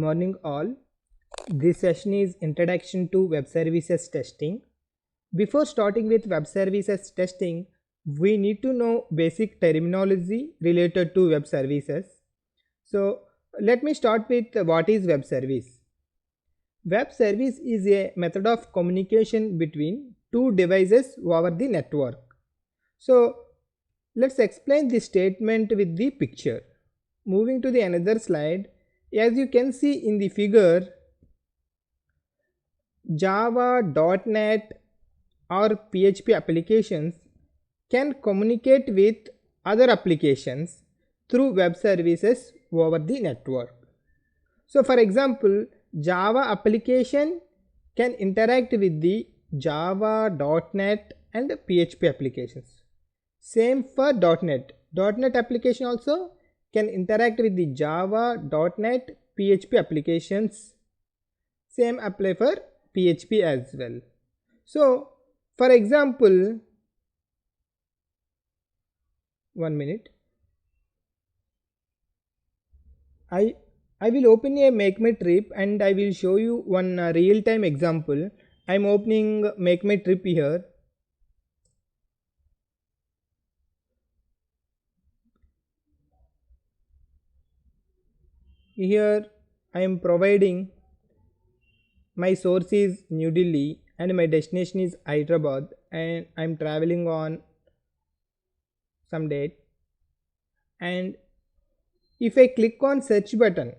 morning all. This session is Introduction to Web Services Testing. Before starting with web services testing, we need to know basic terminology related to web services. So let me start with what is web service. Web service is a method of communication between two devices over the network. So let's explain this statement with the picture. Moving to the another slide, as you can see in the figure, Java, .NET or PHP applications can communicate with other applications through web services over the network. So for example, Java application can interact with the Java, .NET and PHP applications. Same for .NET. .NET application also can interact with the Java, .NET, PHP applications. Same apply for PHP as well. So for example, 1 minute, I will open a Make My Trip and I will show you one real-time example. I am opening Make My Trip here. Here I am providing my source is New Delhi and my destination is Hyderabad, and I am traveling on some date. And if I click on search button,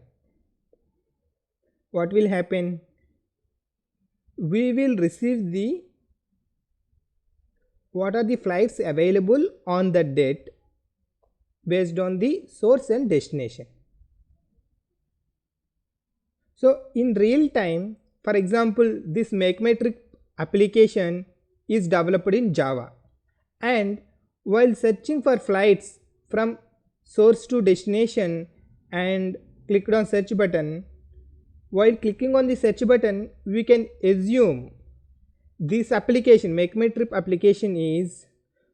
what will happen? We will receive the what are the flights available on that date based on the source and destination. So in real time, for example, this Make My Trip application is developed in Java, and while searching for flights from source to destination and clicked on search button, while clicking on the search button, we can assume this application, Make My Trip application, is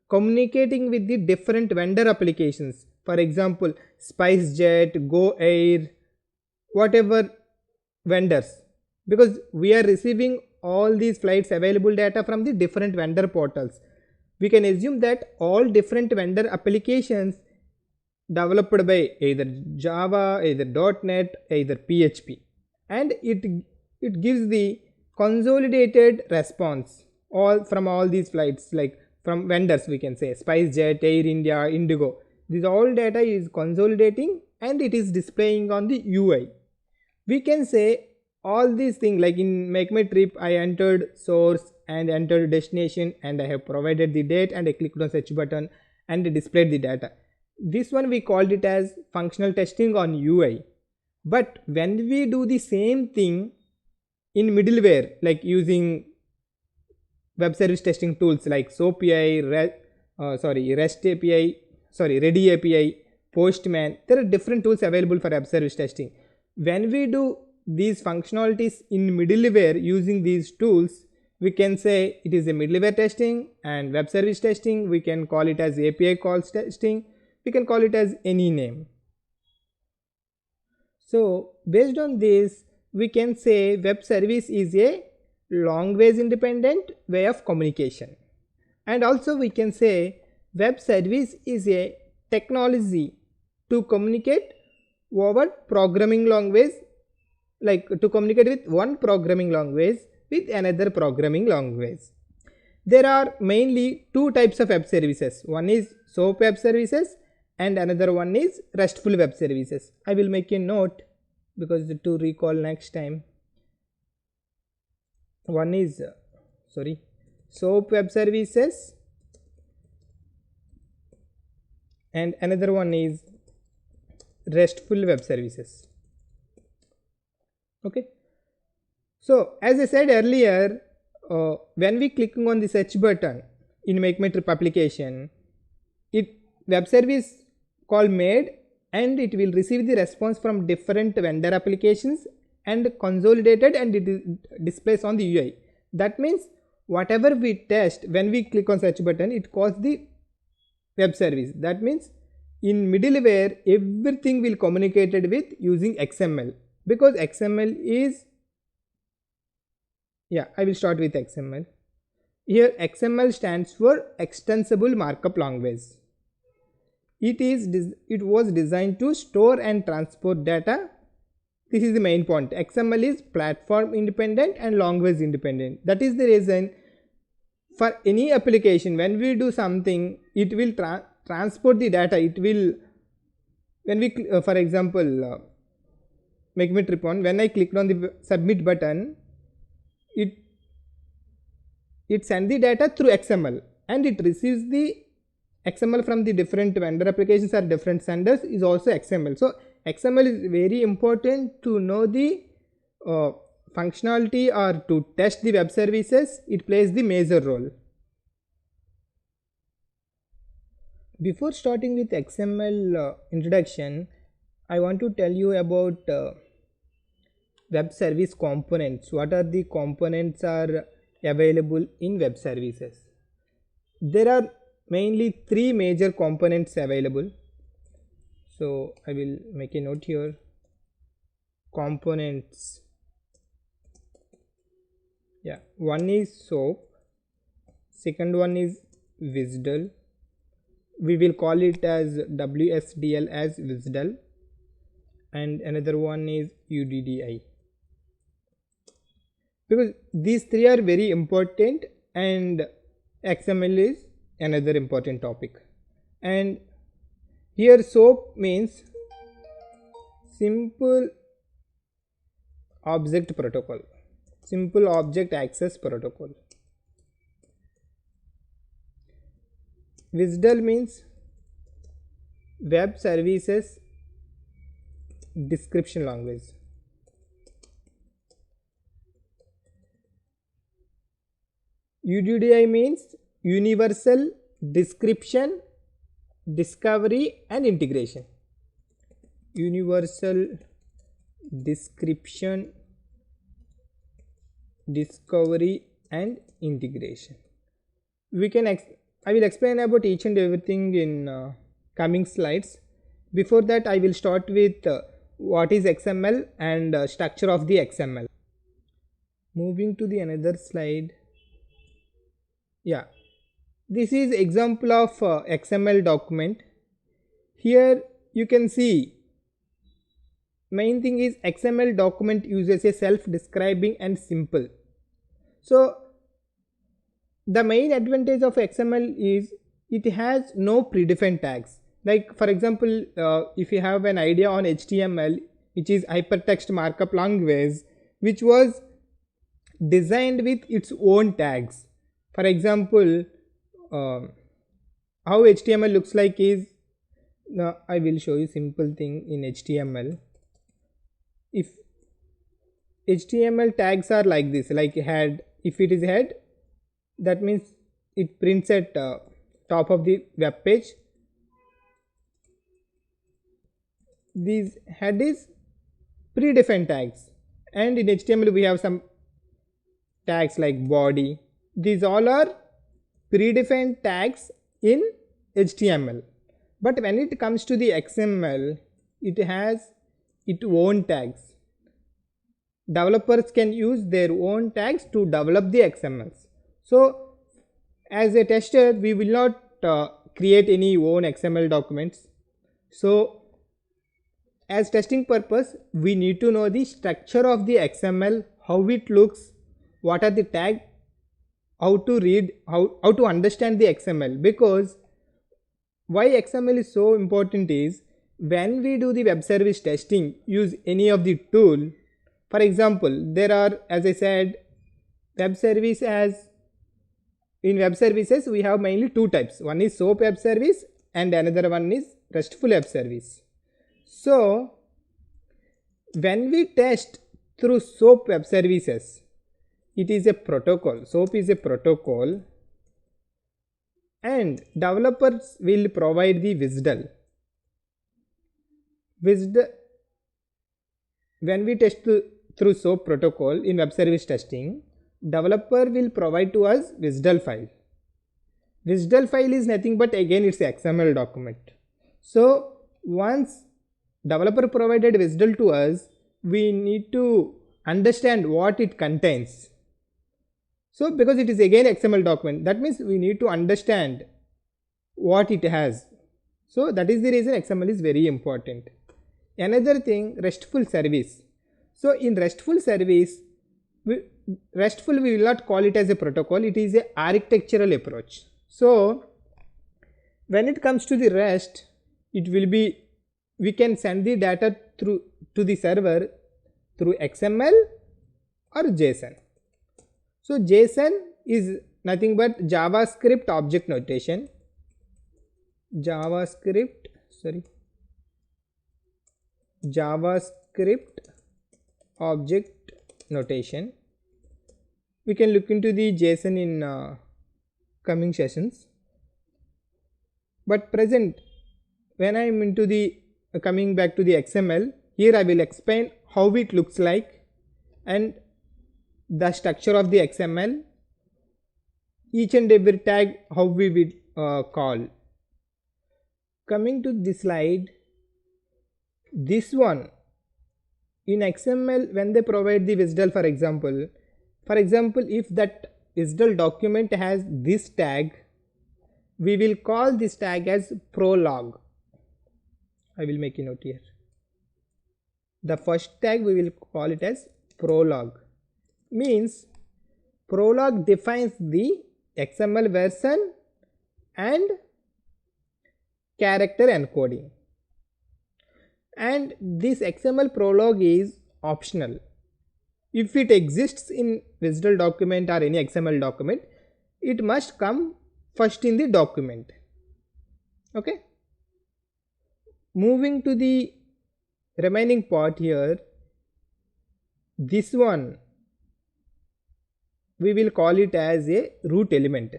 communicating with the different vendor applications. For example, SpiceJet, GoAir, whatever vendors, because we are receiving all these flights available data from the different vendor portals. We can assume that all different vendor applications developed by either Java, either .NET, either PHP, and it gives the consolidated response all from all these flights, like from vendors, we can say SpiceJet, Air India, Indigo. This all data is consolidating and it is displaying on the UI. We can say all these things, like in Make My Trip, I entered source and entered destination and I have provided the date and I clicked on search button and it displayed the data. This one we called it as functional testing on UI. But when we do the same thing in middleware, like using web service testing tools like SOAP API, REST API, Ready API, Postman, there are different tools available for web service testing. When we do these functionalities in middleware using these tools, we can say it is a middleware testing, and web service testing we can call it as API calls testing, we can call it as any name. So based on this, we can say web service is a language independent way of communication, and also we can say web service is a technology to communicate over programming language, like to communicate with one programming language with another programming language. There are mainly two types of web services. One is SOAP web services and another one is RESTful web services. I will make a note because to recall next time. One is SOAP web services and another one is RESTful web services. Okay. So as I said earlier, when we clicking on the search button in Make My Trip application, web service call made and it will receive the response from different vendor applications and consolidated and it displays on the UI. That means whatever we test, when we click on search button, it calls the web service. That means in middleware everything will communicated with using XML. because XML is, I will start with XML. Here XML stands for Extensible Markup Language. It was designed to store and transport data. This is the main point. XML is platform independent and language independent. That is the reason for any application, when we do something, it will transport the data. It will, when we for example, MakeMe Trip on, when I clicked on the submit button, it sends the data through XML and it receives the XML from the different vendor applications or different senders is also XML. So XML is very important to know the functionality or to test the web services. It plays the major role. Before starting with XML introduction, I want to tell you about web service components. What are the components are available in web services? There are mainly three major components available. So I will make a note here. Components. One is SOAP, second one is WSDL. We will call it as WSDL as WSDL, and another one is UDDI. Because these three are very important and XML is another important topic. And here SOAP means Simple Object Protocol, Simple Object Access Protocol. WSDL means Web Services Description Language. UDDI means Universal Description, Discovery and Integration. Universal Description, Discovery and Integration. I will explain about each and everything in coming slides. Before that, I will start with what is XML and structure of the XML. Moving to the another slide. This is example of XML document. Here you can see main thing is XML document uses a self-describing and simple. So the main advantage of XML is it has no predefined tags. Like for example, if you have an idea on HTML, which is hypertext markup language, which was designed with its own tags. For example, how HTML looks like is, I will show you simple thing in HTML. If HTML tags are like this, like head, if it is head, that means it prints at top of the web page. These head is predefined tags, and in HTML we have some tags like body. These all are predefined tags in HTML. But when it comes to the XML, it has its own tags. Developers can use their own tags to develop the XMLs. So as a tester, we will not create any own XML documents. So as testing purpose, we need to know the structure of the XML, how it looks, what are the tags, how to read, how to understand the XML. Because why XML is so important is, when we do the web service testing, use any of the tool. For example, there are, as I said, web service as in web services we have mainly two types. One is SOAP web service and another one is RESTful web service. So when we test through SOAP web services, it is a protocol. SOAP is a protocol, and developers will provide the WSDL. When we test through SOAP protocol in web service testing, developer will provide to us WSDL file. WSDL file is nothing but again it's a XML document. So once developer provided WSDL to us, we need to understand what it contains. So because it is again XML document, that means we need to understand what it has. So that is the reason XML is very important. Another thing, RESTful service. So in RESTful service, RESTful we will not call it as a protocol, it is a architectural approach. So when it comes to the REST, it will be, we can send the data through to the server through XML or JSON. So JSON is nothing but JavaScript object notation. JavaScript object notation. We can look into the JSON in coming sessions. But present, when I am into the coming back to the XML, here I will explain how it looks like and the structure of the XML, each and every tag how we will call. Coming to this slide, this one in XML, when they provide the WSDL, for example, if that WSDL document has this tag, we will call this tag as prologue. I will make a note here. The first tag we will call it as prologue. Means prologue defines the XML version and character encoding. And this XML prologue is optional. If it exists in WSDL document or any XML document, it must come first in the document. Okay. Moving to the remaining part here, this one we will call it as a root element,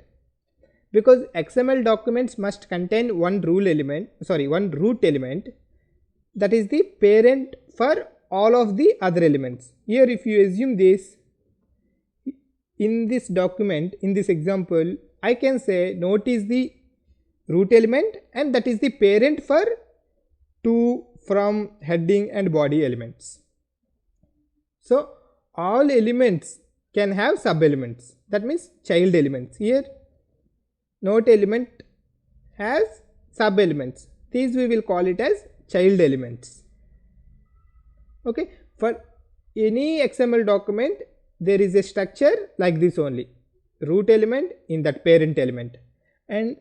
because XML documents must contain one root element, that is the parent for all of the other elements. Here if you assume this, in this document, in this example, I can say note is the root element and that is the parent for to, from, heading and body elements. So all elements can have sub elements, that means child elements. Here note element has sub elements, these we will call it as child elements. Okay, for any XML document there is a structure like this only, root element in that parent element, and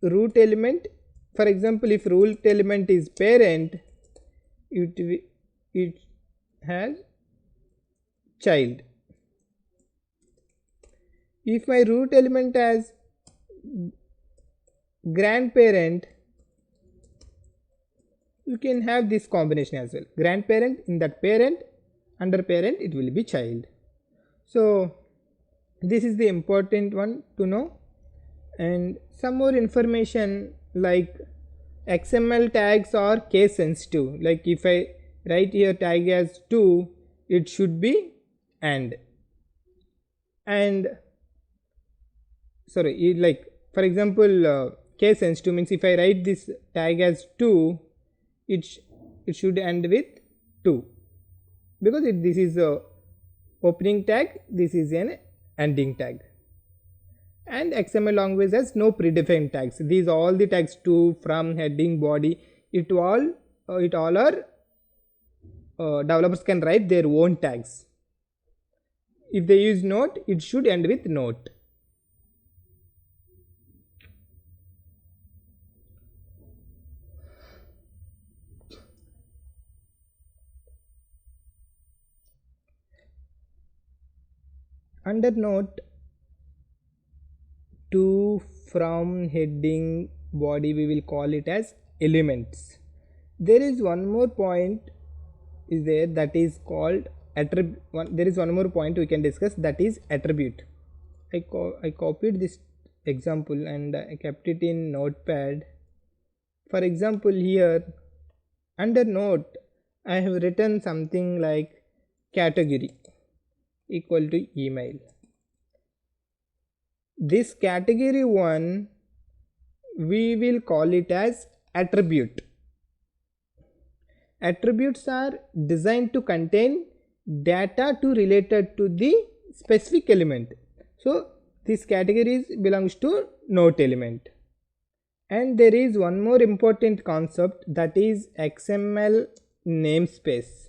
root element, for example, if root element is parent, it has child. If my root element has grandparent, you can have this combination as well, grandparent in that parent, under parent it will be child. So this is the important one to know. And some more information, like XML tags are case sensitive, like if I write here tag as 2, it should be and sorry, like for example, case sensitive means if I write this tag as 2, it should end with 2, because this is a opening tag, this is an ending tag. And XML language has no predefined tags. These all the tags to, from, heading, body, it all are developers can write their own tags. If they use note, it should end with note. Under note, to, from, heading, body, we will call it as elements. There is one more point is there, that is called attribute. There is one more point we can discuss, that is attribute. I copied this example and I kept it in notepad. For example, here under note I have written something like category equal to email. This category 1 we will call it as attribute. Attributes are designed to contain data to related to the specific element. So this category belongs to note element. And there is one more important concept, that is XML namespace.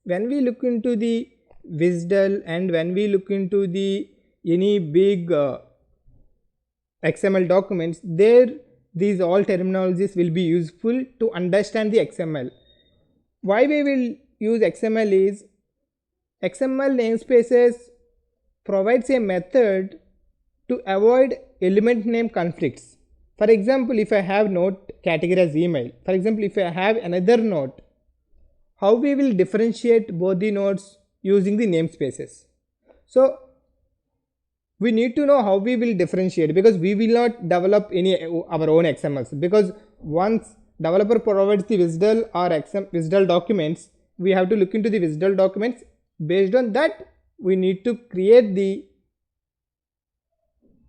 When we look into the WSDL and when we look into the any big XML documents, there these all terminologies will be useful to understand the XML. Why we will use XML is, XML namespaces provides a method to avoid element name conflicts. For example, if I have note category as email, for example, if I have another note, how we will differentiate both the nodes using the namespaces? So we need to know how we will differentiate, because we will not develop any our own XMLs, because once developer provides the WSDL or WSDL documents, we have to look into the WSDL documents. Based on that, we need to create the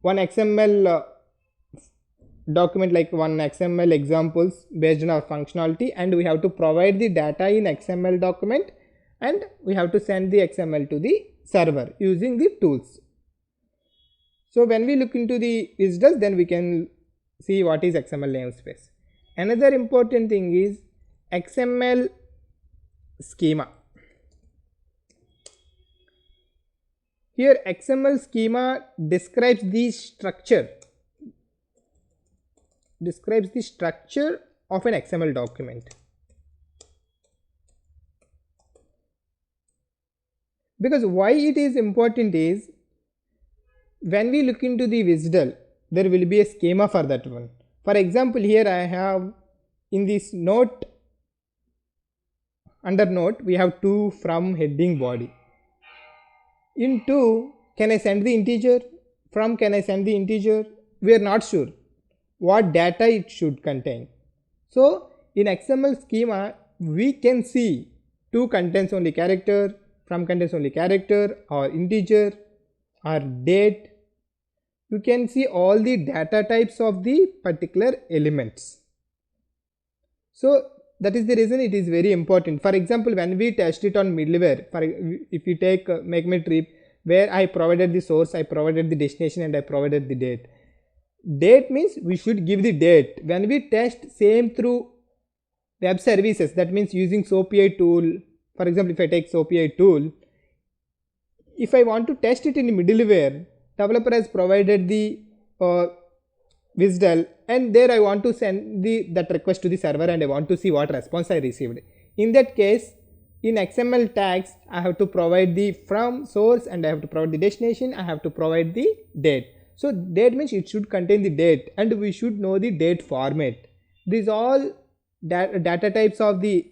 one XML document, like one XML examples based on our functionality, and we have to provide the data in XML document, and we have to send the XML to the server using the tools. So when we look into the WSDL, then we can see what is XML namespace. Another important thing is XML schema. Here XML schema describes the structure of an XML document. Because why it is important is, when we look into the WSDL, there will be a schema for that one. For example, here I have in this note, under note we have to, from, heading, body. In to, can I send the integer? From, can I send the integer? We are not sure what data it should contain. So in XML schema we can see to contains only character, from contains only character, or integer, or date. You can see all the data types of the particular elements. So that is the reason it is very important. For example, when we test it on middleware, if you take MakeMyTrip, where I provided the source, I provided the destination, and I provided the date. Date means we should give the date. When we test same through web services, that means using SOAP-AI tool. For example, if I take SOAP-AI tool, if I want to test it in middleware, developer has provided the WSDL, and there I want to send that request to the server, and I want to see what response I received. In that case, in XML tags, I have to provide the from, source, and I have to provide the destination, I have to provide the date. So date means it should contain the date, and we should know the date format. These all data types of the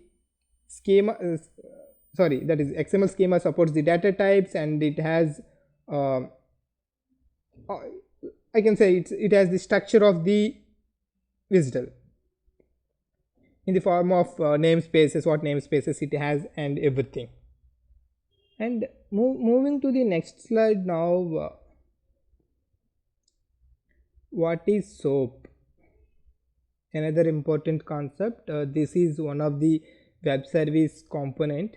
schema, that is XML schema supports the data types, and it has I can say it has the structure of the WSDL in the form of namespaces, what namespaces it has, and everything. And moving to the next slide now, what is SOAP? Another important concept. This is one of the web service component,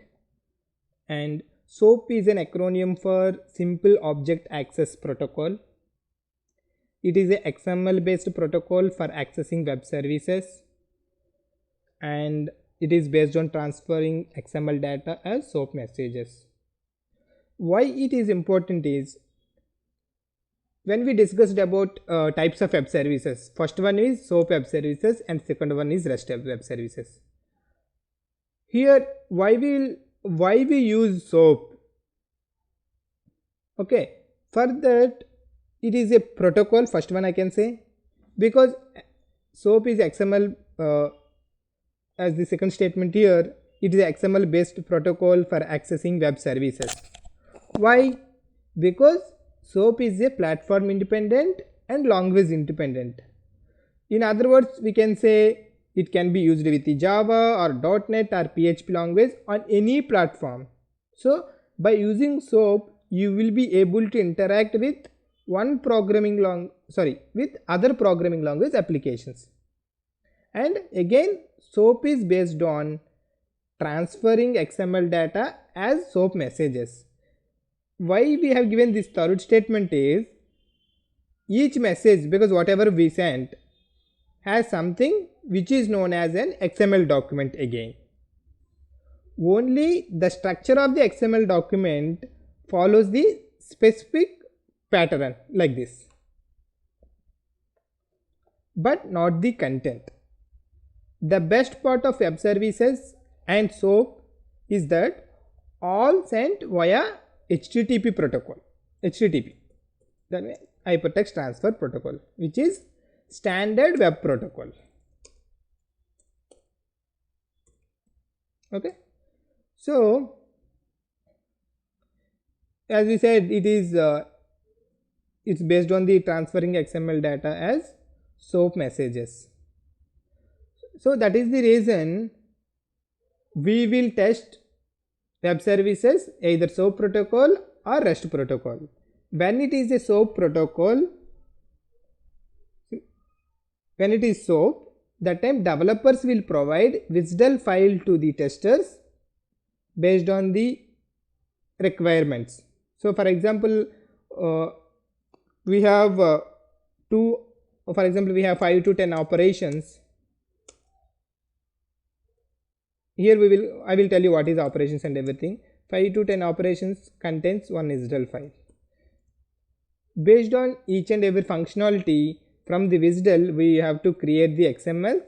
and SOAP is an acronym for Simple Object Access Protocol. It is a XML based protocol for accessing web services, and it is based on transferring XML data as SOAP messages. Why it is important is, when we discussed about types of web services, first one is SOAP web services and second one is REST web services. Here why we use SOAP? Okay, for that it is a protocol, first one I can say, because SOAP is XML, as the second statement here, it is a XML based protocol for accessing web services. Why? Because SOAP is a platform independent and language independent. In other words, we can say it can be used with the Java or .NET or PHP language on any platform. So by using SOAP, you will be able to interact with with other programming language applications. And again, SOAP is based on transferring XML data as SOAP messages. Why we have given this third statement is each message, because whatever we sent has something which is known as an XML document again. Only the structure of the XML document follows the specific pattern like this, but not the content. The best part of web services and SOAP is that all sent via HTTP protocol, HTTP, the Hypertext Transfer Protocol, which is standard web protocol. Okay, so as we said, it's based on the transferring XML data as SOAP messages. So that is the reason we will test web services either SOAP protocol or REST protocol. When it is a SOAP protocol, when it is SOAP, that time developers will provide WSDL file to the testers based on the requirements. So for example, we have we have 5 to 10 operations. Here I will tell you what is operations and everything. 5 to 10 operations contains one WSDL file. Based on each and every functionality from the WSDL, we have to create the XML,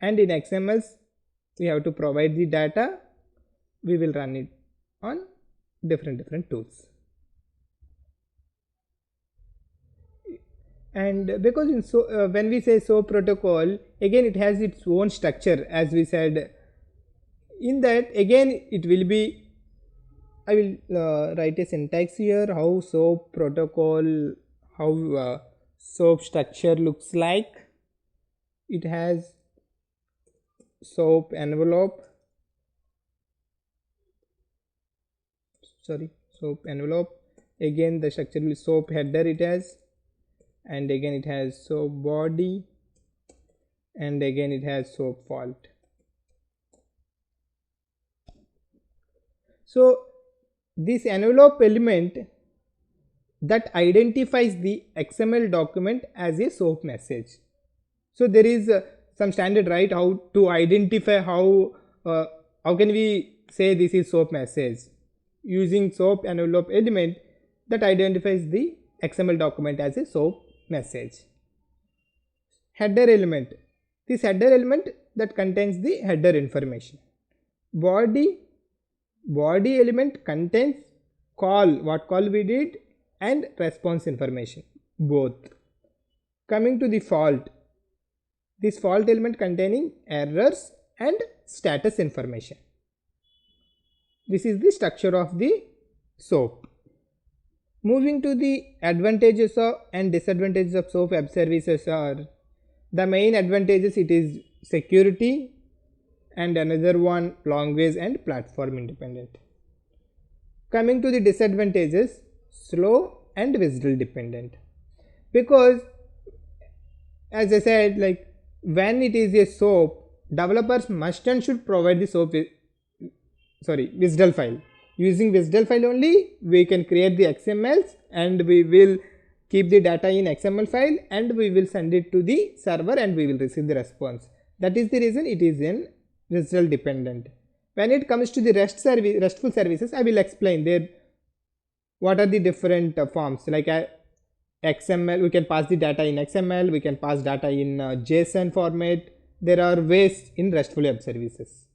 and in XML we have to provide the data. We will run it on different tools. And because when we say SOAP protocol, again it has its own structure, as we said. In that again it will be, I will write a syntax here how SOAP protocol, how SOAP structure looks like. It has SOAP envelope, SOAP envelope. Again the structure will SOAP header it has, and again it has SOAP body, and again it has SOAP fault. So this envelope element that identifies the XML document as a SOAP message. So there is some standard, right, how to identify how can we say this is SOAP message using SOAP envelope element that identifies the XML document as a SOAP message. Header element, this header element that contains the header information. Body element contains what call we did, and response information, both. Coming to the fault, this fault element containing errors and status information. This is the structure of the SOAP. Moving to the advantages and disadvantages of SOAP web services are, the main advantages, it is security, and another one language and platform independent. Coming to the disadvantages, slow and WSDL dependent, because as I said, like when it is a SOAP, developers must and should provide the WSDL file. Using WSDL file only we can create the XMLs, and we will keep the data in XML file, and we will send it to the server, and we will receive the response. That is the reason it is in WSDL dependent. When it comes to the RESTful services, I will explain there what are the different forms, like XML, we can pass the data in XML, we can pass data in JSON format. There are ways in RESTful web services.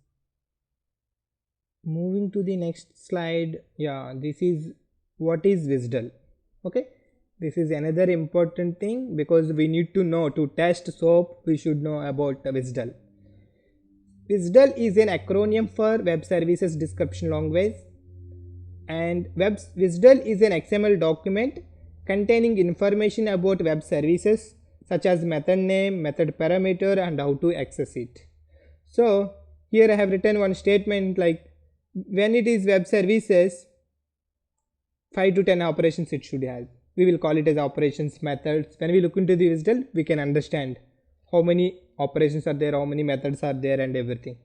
Moving to the next slide, this is what is WSDL. Okay, this is another important thing, because we need to know, to test SOAP we should know about WSDL. WSDL is an acronym for Web Services Description Language, and WSDL is an XML document containing information about web services such as method name, method parameter, and how to access it. So here I have written one statement like, when it is web services, 5 to 10 operations it should have. We will call it as operations methods. When we look into the WSDL, we can understand how many operations are there, how many methods are there, and everything.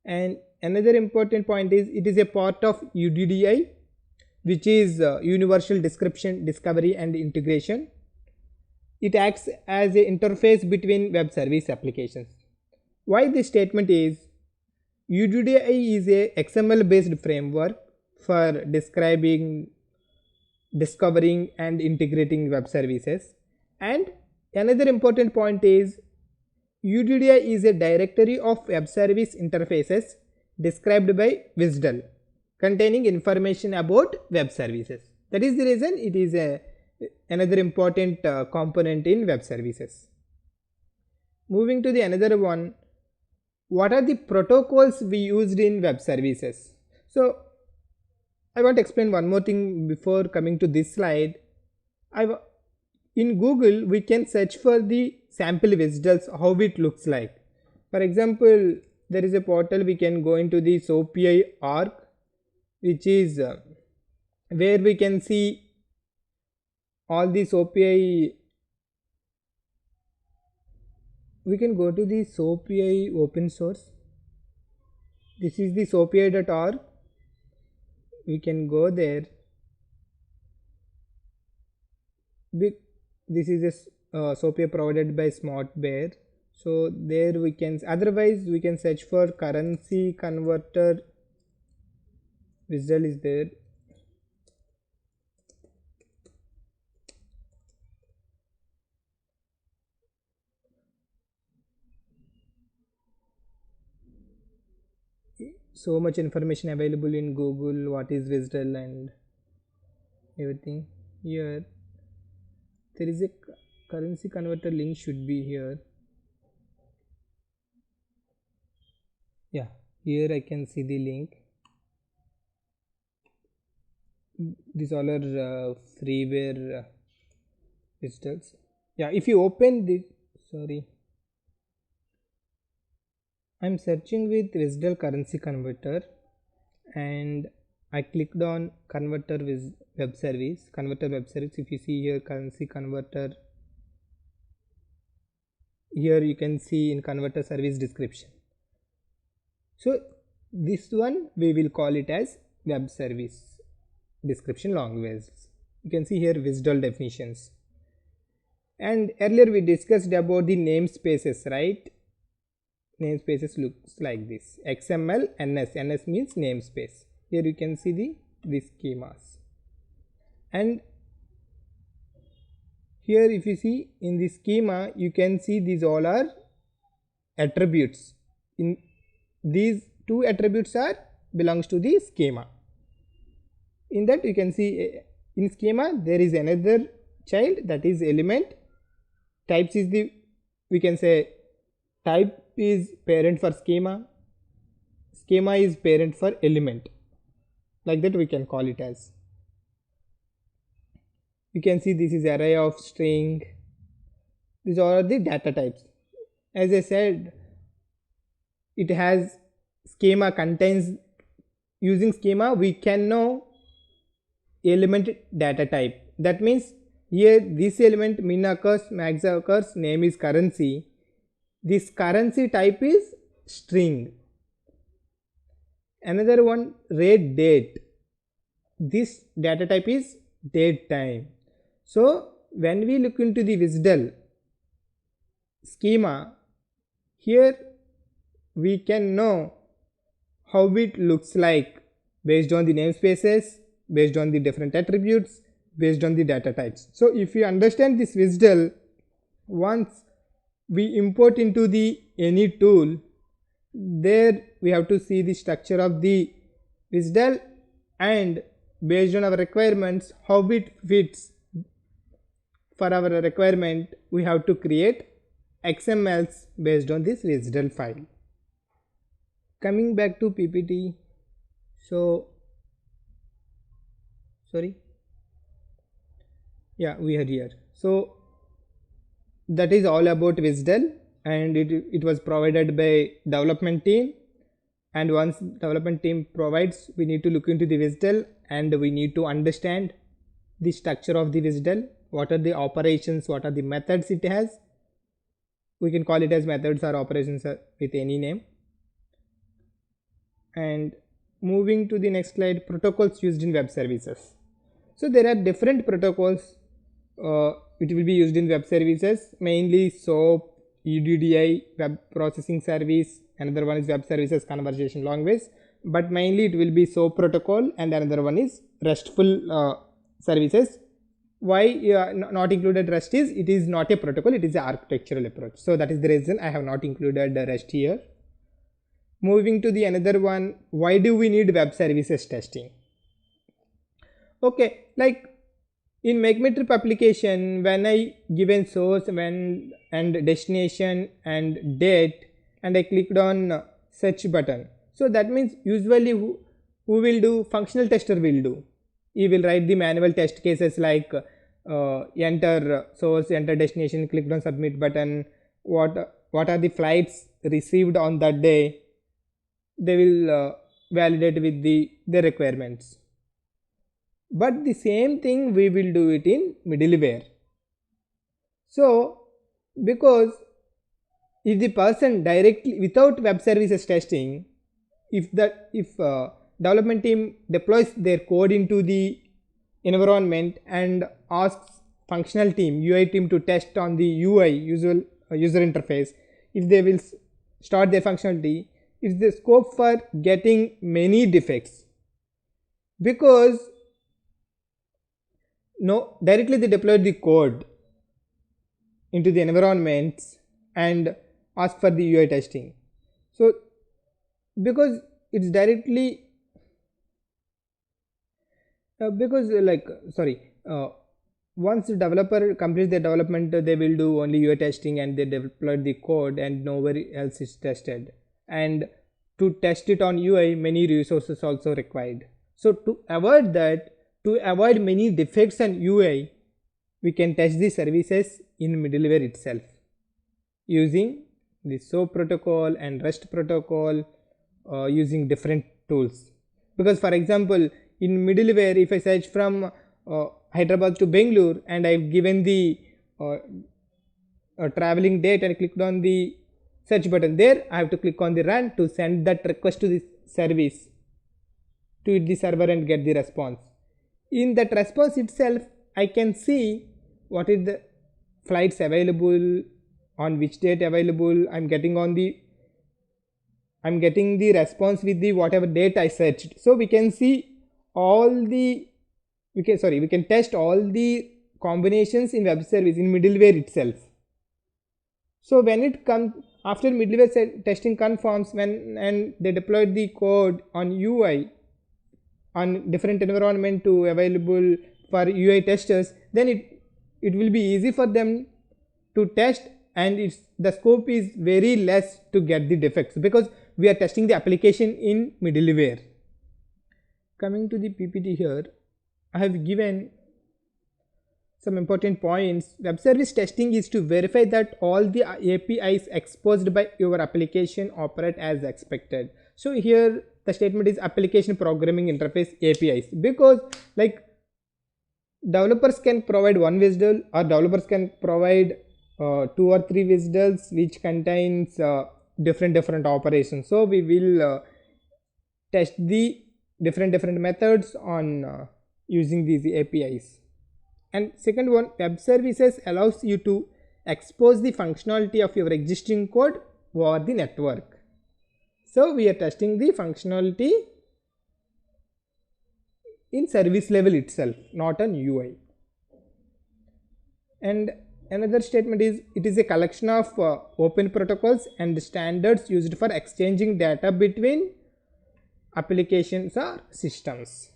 And another important point is it is a part of UDDI, which is Universal Description, Discovery and Integration. It acts as an interface between web service applications. Why this statement is, UDDI is a XML based framework for describing, discovering and integrating web services. And another important point is UDDI is a directory of web service interfaces described by WSDL containing information about web services. That is the reason it is another important component in web services. Moving to the another one, what are the protocols we used in web services? So I want to explain one more thing before coming to this slide. In Google we can search for the sample WSDLs, how it looks like. For example, there is a portal, we can go into the SOAP.ai.org, which is where we can see all the SOAP.ai. We can go to the SOAP.ai open source. This is the SOAP.ai.org. We can go there. This is a SOAP.ai provided by SmartBear. So there we can, otherwise we can search for currency converter. WSDL is there. So much information available in Google, what is WSDL and everything. Here there is a currency converter link, should be here. Yeah, here I can see the link. These all are freeware WSDLs. Yeah, if you open this, sorry, I'm searching with WSDL currency converter and I clicked on converter with web service, converter web service. If you see here currency converter, here you can see in converter service description. So this one we will call it as web service description language. You can see here WSDL definitions. And earlier we discussed about the namespaces, right? Namespaces looks like this: XML, NS means namespace. Here you can see the schemas, and here if you see in the schema you can see these all are attributes. In these two attributes are belongs to the schema. In that you can see in schema there is another child, that is element. Types is the, we can say type is parent for schema, schema is parent for element, like that we can call it as. You can see this is array of string. These are the data types. As I said, it has schema contains, using schema we can know element data type. That means here this element min occurs, max occurs, name is currency. This currency type is string. Another one, rate date. This data type is date time. So when we look into the WSDL schema, here we can know how it looks like based on the namespaces, based on the different attributes, based on the data types. So if you understand this WSDL, once we import into the any tool, there we have to see the structure of the WSDL and based on our requirements how it fits. For our requirement we have to create XMLs based on this WSDL file. Coming back to PPT, so sorry, yeah, we are here. So that is all about WSDL, and it was provided by development team, and once development team provides, we need to look into the WSDL and we need to understand the structure of the WSDL, what are the operations, what are the methods it has. We can call it as methods or operations with any name. And moving to the next slide, protocols used in web services. So there are different protocols which will be used in web services, mainly SOAP, UDDI, web processing service, another one is web services conversation language, but mainly it will be SOAP protocol, and another one is RESTful services. Why not included REST is, it is not a protocol, it is an architectural approach. So that is the reason I have not included REST here. Moving to the another one, why do we need web services testing? Okay, like in MakeMyTrip application, when I given source when and destination and date, and I clicked on search button, so that means usually who will do, functional tester will do. He will write the manual test cases like enter source, enter destination, clicked on submit button, what are the flights received on that day. They will validate with the requirements. But the same thing we will do it in middleware. So because if the person directly without web services testing, if development team deploys their code into the environment and asks functional team, UI team to test on the UI user interface, if they will start their functionality, is the scope for getting many defects, because directly they deployed the code into the environments and ask for the UI testing. So because it's directly once the developer completes the development, they will do only UI testing and they deploy the code and nobody else is tested, and to test it on UI many resources also required. So to avoid that, to avoid many defects on UI, we can test the services in middleware itself using the SOAP protocol and REST protocol, using different tools. Because for example, in middleware, if I search from Hyderabad to Bangalore and I've given the traveling date and clicked on the search button, there I have to click on the run to send that request to the service, to the server and get the response. In that response itself, I can see what is the flights available, on which date available. I'm getting the response with the whatever date I searched. So we can see we can test all the combinations in web service in middleware itself. So when it comes after middleware testing confirms, and they deployed the code on UI on different environment to available for UI testers, then it will be easy for them to test, and the scope is very less to get the defects because we are testing the application in middleware. Coming to the PPT here, I have given some important points. Web service testing is to verify that all the APIs exposed by your application operate as expected. So here the statement is application programming interface APIs, because like developers can provide one WSDL or developers can provide 2 or 3 WSDLs which contains different operations. So we will test the different methods on using these APIs. And second one, web services allows you to expose the functionality of your existing code over the network. So we are testing the functionality in service level itself, not on UI. And another statement is, it is a collection of open protocols and standards used for exchanging data between applications or systems.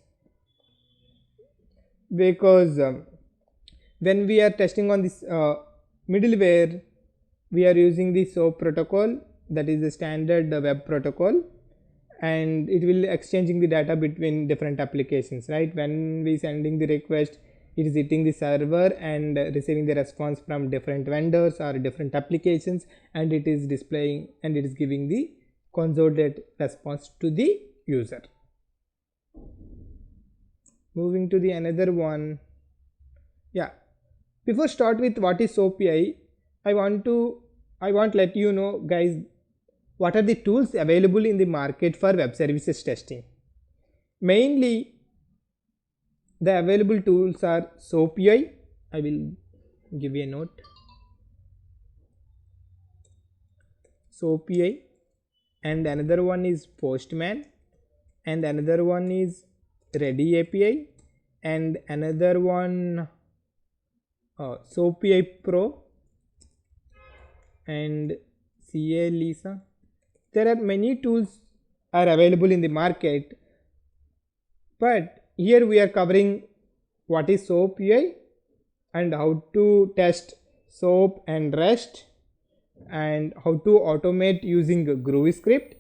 Because when we are testing on this middleware, we are using the SOAP protocol, that is the standard web protocol, and it will exchanging the data between different applications, right? When we sending the request, it is hitting the server and receiving the response from different vendors or different applications, and it is displaying and it is giving the consolidated response to the user. Moving to the another one. Yeah, before start with what is SOAP API, I want let you know guys, what are the tools available in the market for web services testing. Mainly the available tools are SoapUI. I will give you a note. SoapUI, and another one is Postman, and another one is Ready API, and another one SoapUI Pro and CA Lisa. There are many tools are available in the market, but here we are covering what is SoapUI and how to test SOAP and REST, and how to automate using GroovyScript.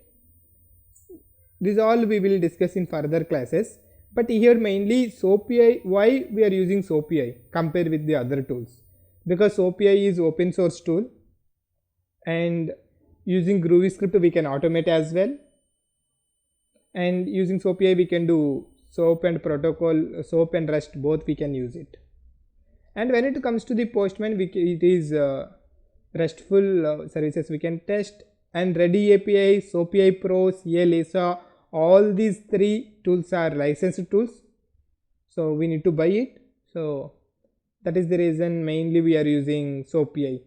This all we will discuss in further classes, but here mainly SoapUI. Why we are using SoapUI compared with the other tools? Because SoapUI is open source tool, and using GroovyScript we can automate as well, and using SoapUI we can do SOAP and protocol, SOAP and REST, both we can use it. And when it comes to the Postman, it is RESTful services we can test, and Ready API, SoapUI Pro, CA Lisa, all these three tools are licensed tools, so we need to buy it. So that is the reason mainly we are using SoapUI.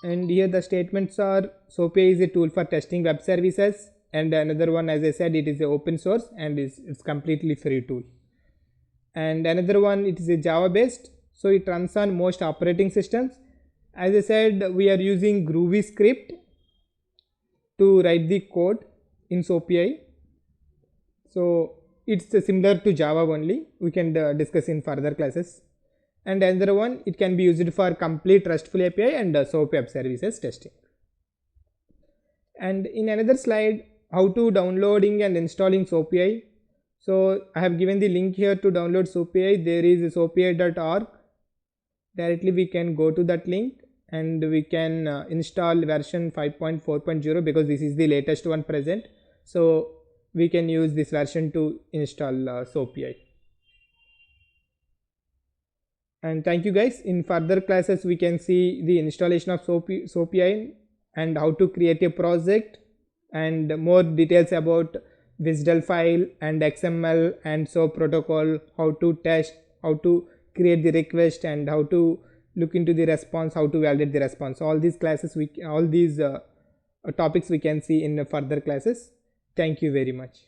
And here the statements are: SoapUI is a tool for testing web services, and another one, as I said, it is a open source and it's completely free tool. And another one, it is a Java based, so it runs on most operating systems. As I said, we are using GroovyScript to write the code in SoapUI, so it's similar to Java only. We can discuss in further classes. And another one, it can be used for complete RESTful API and SOAP web services testing. And in another slide, how to downloading and installing SoapUI. So I have given the link here to download SoapUI. There is soapui.org. Directly we can go to that link and we can install version 5.4.0, because this is the latest one present. So we can use this version to install SoapUI. And thank you guys. In further classes we can see the installation of SoapUI and how to create a project, and more details about WSDL file and XML and SOAP protocol, how to test, how to create the request, and how to look into the response, how to validate the response. All these classes, all these topics we can see in further classes. Thank you very much.